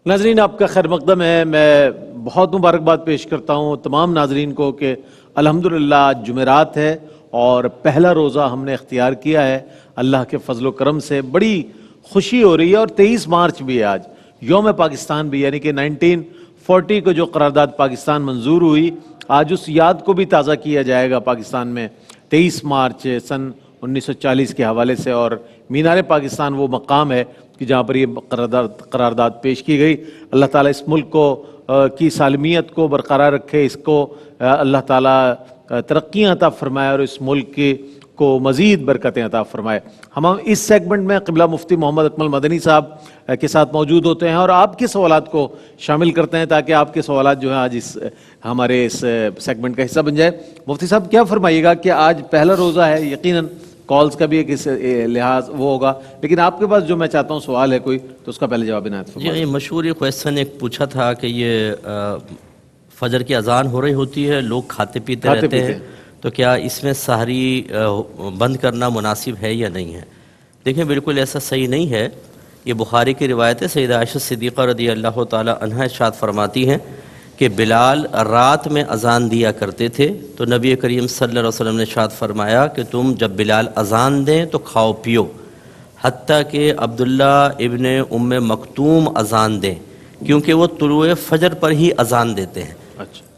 ناظرین آپ کا خیر مقدم ہے. میں بہت مبارکباد پیش کرتا ہوں تمام ناظرین کو کہ الحمدللہ آج جمعرات ہے اور پہلا روزہ ہم نے اختیار کیا ہے. اللہ کے فضل و کرم سے بڑی خوشی ہو رہی ہے. اور 23 مارچ بھی ہے آج, یوم پاکستان بھی, یعنی کہ 1940 کو جو قرارداد پاکستان منظور ہوئی, آج اس یاد کو بھی تازہ کیا جائے گا پاکستان میں 23 مارچ سن 1940 کے حوالے سے. اور مینار پاکستان وہ مقام ہے کہ جہاں پر یہ قرارداد پیش کی گئی. اللہ تعالیٰ اس ملک کو کی سالمیت کو برقرار رکھے, اس کو اللہ تعالیٰ ترقیاں عطا فرمائے اور اس ملک کو مزید برکتیں عطا فرمائے. ہم اس سیگمنٹ میں قبلہ مفتی محمد اکمل مدنی صاحب کے ساتھ موجود ہوتے ہیں اور آپ کے سوالات کو شامل کرتے ہیں تاکہ آپ کے سوالات جو ہیں آج اس ہمارے اس سیگمنٹ کا حصہ بن جائے. مفتی صاحب کیا فرمائیے گا کہ آج پہلا روزہ ہے, یقیناً کالز کا بھی ایک لحاظ وہ ہوگا, لیکن آپ کے پاس جو میں چاہتا ہوں سوال ہے کوئی, تو اس کا پہلے جواب عنایت فرمائیں. یہ مشہور کویسچن ایک پوچھا تھا کہ یہ فجر کی اذان ہو رہی ہوتی ہے, لوگ کھاتے پیتے رہتے ہیں, تو کیا اس میں سحری بند کرنا مناسب ہے یا نہیں ہے؟ دیکھیں بالکل ایسا صحیح نہیں ہے. یہ بخاری کی روایت ہے, سیدہ عائشہ صدیقہ رضی اللہ تعالی عنہا ارشاد فرماتی ہیں کہ بلال رات میں اذان دیا کرتے تھے, تو نبی کریم صلی اللہ علیہ وسلم نے ارشاد فرمایا کہ تم جب بلال اذان دیں تو کھاؤ پیو, حتیٰ کہ عبداللہ ابن ام مکتوم اذان دیں, کیونکہ وہ طلوع فجر پر ہی اذان دیتے ہیں.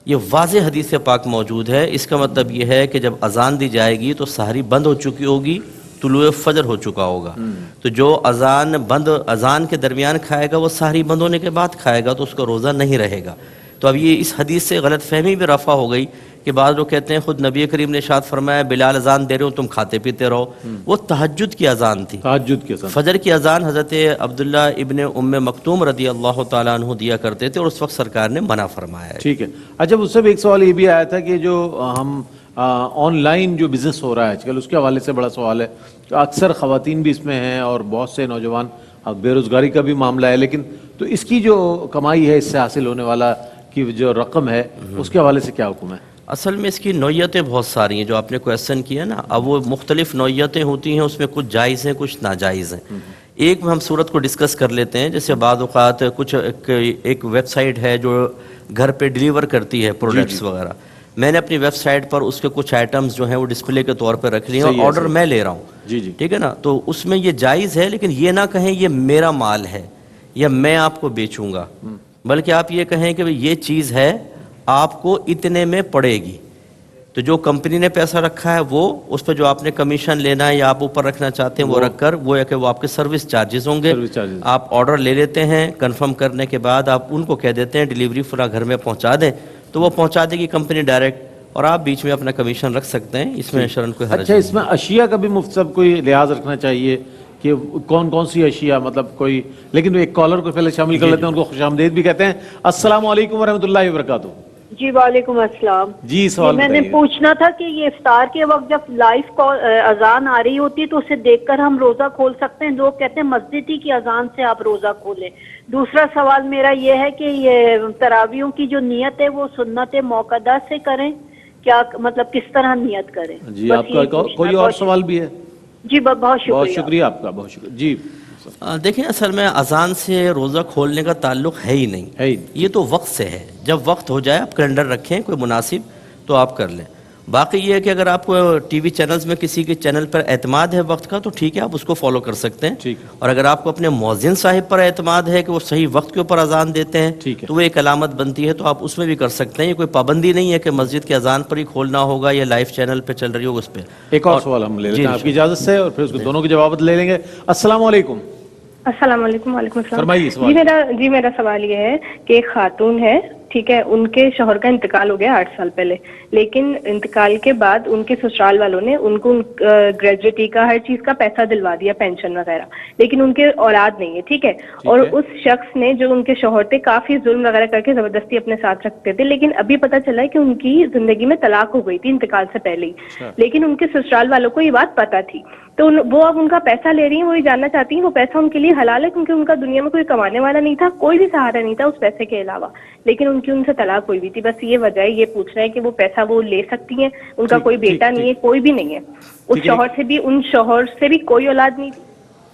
یہ واضح حدیث پاک موجود ہے. اس کا مطلب یہ ہے کہ جب اذان دی جائے گی تو سحری بند ہو چکی ہوگی, طلوع فجر ہو چکا ہوگا. تو جو اذان کے درمیان کھائے گا وہ سحری بند ہونے کے بعد کھائے گا, تو اس کا روزہ نہیں رہے گا. تو اب یہ اس حدیث سے غلط فہمی بھی رفع ہو گئی کہ بعض لوگ کہتے ہیں خود نبی کریم نے ارشاد فرمایا بلال اذان دے رہے ہو تم کھاتے پیتے رہو. وہ تہجد کی اذان تھی, تہجد کی اذان. فجر کی اذان حضرت عبداللہ ابن ام مکتوم رضی اللہ تعالیٰ عنہ دیا کرتے تھے, اور اس وقت سرکار نے منع فرمایا ہے. ٹھیک ہے. اچھا, اس سے بھی ایک سوال یہ بھی آیا تھا کہ جو ہم آن لائن جو بزنس ہو رہا ہے آج کل, اس کے حوالے سے بڑا سوال ہے. اکثر خواتین بھی اس میں ہیں اور بہت سے نوجوان, بے روزگاری کا بھی معاملہ ہے, لیکن تو اس کی جو کمائی ہے, اس سے حاصل ہونے والا کی جو رقم ہے, اس کے حوالے سے کیا حکم ہے؟ اصل میں اس کی نوعیتیں بہت ساری ہیں جو آپ نے کویسچن کیا نا. اب وہ مختلف نوعیتیں ہوتی ہیں, اس میں کچھ جائز ہیں کچھ ناجائز ہیں. ایک میں ہم صورت کو ڈسکس کر لیتے ہیں. جیسے بعض اوقات کچھ ایک ویب سائٹ ہے جو گھر پہ ڈیلیور کرتی ہے پروڈکٹس وغیرہ. میں نے اپنی ویب سائٹ پر اس کے کچھ آئٹمز جو ہیں وہ ڈسپلے کے طور پہ رکھ لیے اور آرڈر میں لے رہا ہوں. ٹھیک ہے نا, تو اس میں یہ جائز ہے, لیکن یہ نہ کہیں یہ میرا مال ہے یا میں آپ کو بیچوں گا, بلکہ آپ یہ کہیں کہ یہ چیز ہے آپ کو اتنے میں پڑے گی. تو جو کمپنی نے پیسہ رکھا ہے وہ اس پہ جو آپ نے کمیشن لینا ہے یا آپ اوپر رکھنا چاہتے ہیں وہ رکھ کر, وہ ہے کہ وہ آپ کے سروس چارجز ہوں گے. آپ آرڈر لے لیتے ہیں, کنفرم کرنے کے بعد آپ ان کو کہہ دیتے ہیں ڈیلیوری فلاں گھر میں پہنچا دیں, تو وہ پہنچا دے گی کمپنی ڈائریکٹ, اور آپ بیچ میں اپنا کمیشن رکھ سکتے ہیں. اس میں شرن کوئی حرج نہیں. اچھا, اس میں اشیاء کا بھی مفتی صاحب کوئی لحاظ رکھنا چاہیے کہ کون کون سی اشیاء, مطلب کوئی, لیکن ایک کالر کو پہلے شامل کر لیتے ہیں, ان کو خوش آمدید بھی کہتے ہیں. السلام علیکم ورحمۃ اللہ وبرکاتہ. جی وعلیکم السلام. جی سوال میں نے پوچھنا تھا کہ یہ افطار کے وقت جب لائیو اذان آ رہی ہوتی ہے تو اسے دیکھ کر ہم روزہ کھول سکتے ہیں؟ لوگ کہتے ہیں مسجد ہی کی اذان سے آپ روزہ کھولیں. دوسرا سوال میرا یہ ہے کہ یہ تراویحوں کی جو نیت ہے وہ سنت موقدہ سے کریں, کیا مطلب کس طرح نیت کریں؟ جی آپ کا کوئی اور سوال بھی ہے؟ جی بہت شکریہ. بہت شکریہ آپ کا, بہت شکریہ. جی دیکھیں اصل میں اذان سے روزہ کھولنے کا تعلق ہے ہی نہیں, یہ تو وقت سے ہے. جب وقت ہو جائے آپ کیلنڈر رکھیں کوئی مناسب تو آپ کر لیں. باقی یہ ہے کہ اگر آپ کو ٹی وی چینلز میں کسی کے چینل پر اعتماد ہے وقت کا تو ٹھیک ہے, آپ اس کو فالو کر سکتے ہیں. اور اگر آپ کو اپنے مؤذن صاحب پر اعتماد ہے کہ وہ صحیح وقت کے اوپر اذان دیتے ہیں تو وہ ایک علامت بنتی ہے, تو آپ اس میں بھی کر سکتے ہیں. یہ کوئی پابندی نہیں ہے کہ مسجد کے اذان پر ہی کھولنا ہوگا یا لائیو چینل پہ چل رہی ہوگا اس پہ. ایک اور سوال ہم لے لیتے ہیں آپ کی اجازت سے, اور پھر اس کو دونوں کے جواب لے لیں گے. السلام علیکم. السلام علیکم. وعلیکم السلام. فرمائیے سوال. جی میرا سوال یہ ہے کہ ایک خاتون ہے, ٹھیک ہے, ان کے شوہر کا انتقال ہو گیا 8 سال پہلے, لیکن انتقال کے بعد ان کے سسرال والوں نے ان کو گریجویٹی کا ہر چیز کا پیسہ دلوا دیا, پینشن وغیرہ, لیکن ان کے اولاد نہیں ہے. ٹھیک ہے, اور اس شخص نے جو ان کے شوہر تھے کافی ظلم وغیرہ کر کے زبردستی اپنے ساتھ رکھتے تھے, لیکن ابھی پتہ چلا ہے کہ ان کی زندگی میں طلاق ہو گئی تھی انتقال سے پہلے ہی, لیکن ان کے سسرال والوں کو یہ بات پتہ تھی. تو وہ اب ان کا پیسہ لے رہی ہیں, وہ یہ جاننا چاہتی ہیں وہ پیسہ ان کے لیے حلال ہے, کیونکہ ان کا دنیا میں کوئی کمانے والا نہیں تھا, کوئی بھی سہارا نہیں تھا اس پیسے کے علاوہ, لیکن ان کی ان سے طلاق ہوئی تھی. بس یہ وجہ ہے, یہ پوچھ رہے ہیں کہ وہ پیسہ وہ لے سکتی ہیں, ان کا کوئی بیٹا نہیں ہے, کوئی بھی نہیں ہے, اس شوہر سے بھی, ان شوہر سے بھی کوئی اولاد نہیں تھی.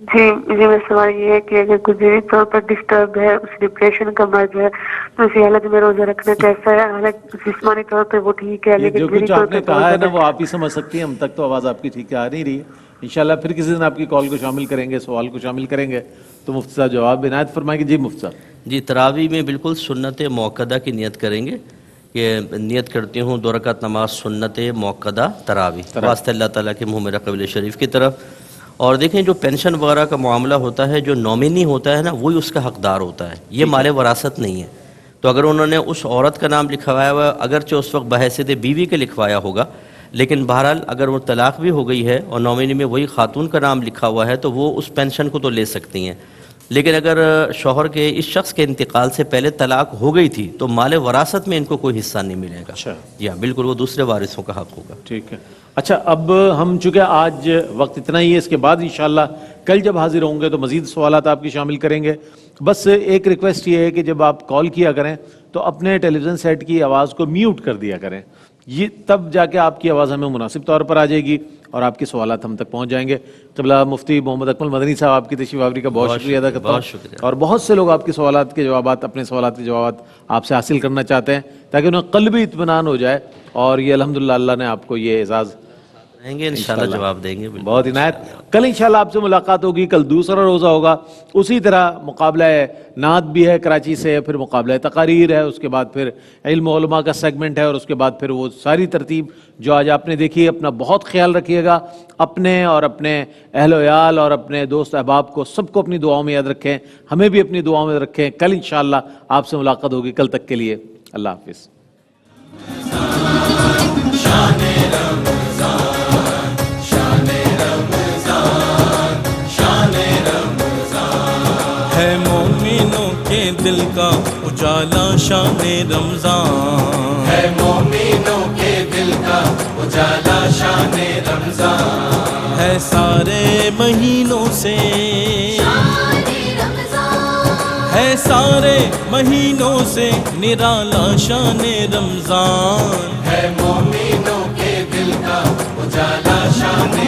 جی مجھے میرا سوال یہ ہے کہ اگر کوئی ذہنی طور پر ڈسٹرب ہے, اس ڈپریشن کا مرض ہے, تو اسی حالت میں روزہ رکھنا کیسا ہے؟ حالانکہ جسمانی طور پہ وہ ٹھیک ہے یہ لیکن جو ذہنی کچھ طور آپ نے پہ کہا بہت ہے نا زیادہ. وہ آپ ہی سمجھ سکتی ہیں, ہم تک تو آواز آپ کی ٹھیک آ نہیں رہی ہے. انشاءاللہ پھر کسی دن آپ کی کال کو شامل کریں گے, سوال کو شامل کریں گے تو مفتی صاحب جواب عنایت فرمائیں گے. جی مفتی صاحب. جی تراویح میں بالکل سنت موقدہ کی نیت کریں گے کہ نیت کرتی ہوں 2 رکعت نماز سنت موقدہ تراویح واسطہ اللہ تعالیٰ کے منہ میرا قبل شریف کی طرف. اور دیکھیں جو پینشن وغیرہ کا معاملہ ہوتا ہے, جو نامنی ہوتا ہے نا وہی اس کا حقدار ہوتا ہے, یہ مال وراثت نہیں ہے. تو اگر انہوں نے اس عورت کا نام لکھوایا ہوا, اگرچہ اس وقت بحیثیت بیوی کے لکھوایا ہوگا, لیکن بہرحال اگر وہ طلاق بھی ہو گئی ہے اور نامنی میں وہی خاتون کا نام لکھا ہوا ہے تو وہ اس پینشن کو تو لے سکتی ہیں. لیکن اگر شوہر کے اس شخص کے انتقال سے پہلے طلاق ہو گئی تھی تو مال وراثت میں ان کو کوئی حصہ نہیں ملے گا. اچھا جی ہاں بالکل, وہ دوسرے وارثوں کا حق ہوگا. ٹھیک ہے. اچھا اب ہم چونکہ آج وقت اتنا ہی ہے, اس کے بعد انشاءاللہ کل جب حاضر ہوں گے تو مزید سوالات آپ کی شامل کریں گے. بس ایک ریکویسٹ یہ ہے کہ جب آپ کال کیا کریں تو اپنے ٹیلی ویژن سیٹ کی آواز کو میوٹ کر دیا کریں, یہ تب جا کے آپ کی آواز ہمیں مناسب طور پر آ جائے گی اور آپ کے سوالات ہم تک پہنچ جائیں گے. قبلہ مفتی محمد اکمل مدنی صاحب آپ کی تشریف آوری کا بہت شکریہ ادا کرتا ہوں, اور بہت سے لوگ آپ کے سوالات کے جوابات, اپنے سوالات کے جوابات آپ سے حاصل کرنا چاہتے ہیں تاکہ انہیں قلبی اطمینان ہو جائے, اور یہ الحمدللہ اللہ نے آپ کو یہ اعزاز رہیں گے انشاءاللہ جواب دیں گے. بہت عنایت. کل انشاءاللہ آپ سے ملاقات ہوگی, کل دوسرا روزہ ہوگا, اسی طرح مقابلہ نعت بھی ہے کراچی سے, پھر مقابلہ تقاریر ہے, اس کے بعد پھر علم و علماء کا سیگمنٹ ہے, اور اس کے بعد پھر وہ ساری ترتیب جو آج آپ نے دیکھی. اپنا بہت خیال رکھیے گا, اپنے اور اپنے اہل و عیال اور اپنے دوست احباب کو سب کو اپنی دعاؤں میں یاد رکھیں, ہمیں بھی اپنی دعاؤں میں رکھیں. کل انشاءاللہ آپ سے ملاقات ہوگی, کل تک کے لیے اللہ حافظ. ہے مومنوں کے دل کا اجالا شان رمضان, ہے مومنوں کے دل کا اجالا شان رمضان, ہے سارے مہینوں سے ہے سارے مہینوں سے نرالا شان رمضان, ہے مومنوں کے دل کا اجالا شان